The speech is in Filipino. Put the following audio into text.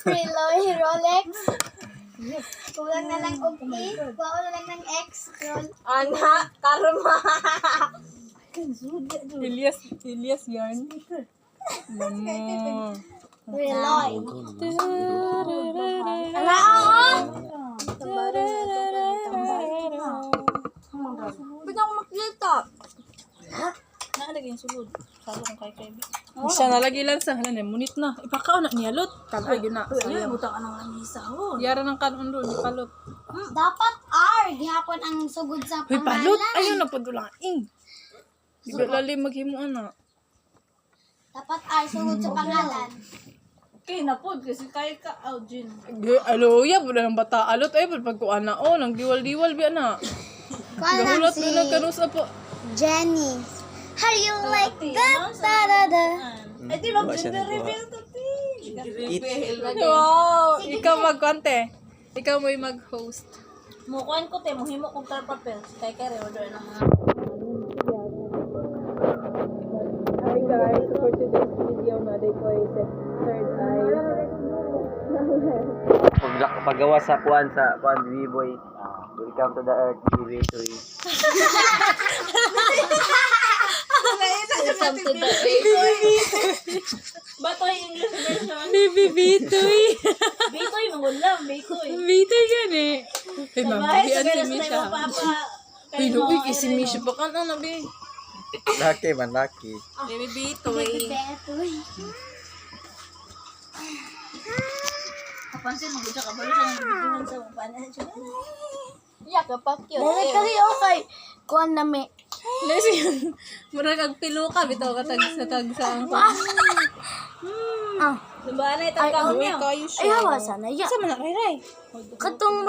Preloy, Rolex. Kulang na lang og E. Kuha na lang ng X. Roll. Ana, karma. Ilyas yarn. Mamo. Preloy. Ala, Bigyan ko makita. Naalagay yung sulod. Salo kong kay. Siya nalagay lang sa halan eh. Munit na. Ipakaw na niyalot. Tagay yun na. Ay, butang anong lamisa ho. Yara ng kanon doon. Ipalot. Dapat R. Gihapon ang sugod sa Uy, palot. pangalan. Ayun na padulaing. Di ba lalim maghimo na? Dapat R. Sugod sa pangalan. Okay, napod kasi kay ka, Jin. Aloya, wala ng bata. Alot ay pagkuan na. Oh, nang diwal-diwal biya na. Kuha na lang Gahulot si na kanusa po. Jenny. How you like that? Da-da-da. Ay, di mag-gender reveal to, Wow! Ikaw mag-kante. Ikaw mo'y mag-host. Mukuan ko, te, muhimo kong tar papel. Kay kay order ng mga... Hi guys, for today's video na day ko ay third eye. Paggawa sa kuan B-boy. Welcome to the earth, B-boy. Welcome to the Batoy English version. Baby Bitoy. Bitoy, mangulam, Bitoy. Bitoy gani. Ay, ma'am, Sabay, biyan sabay si na sa Misha. tayo papa. Ay, luwi, si Misha pa ka na nabi. Laki man, laki. Baby Bitoy. Betoy. Kapansin mo, siya kabalo siya ng bibigihan sa upanan siya. Yeah, kapag yun. Dali kali okay. Kuha na may. Nasi, mura kag pilo ka, bitaw ka tag sa ang Ah. Diba na itang kahon Uy, niya? kayo Ay, siya. hawa sana. Yeah. Sa mana kay Ray? Katong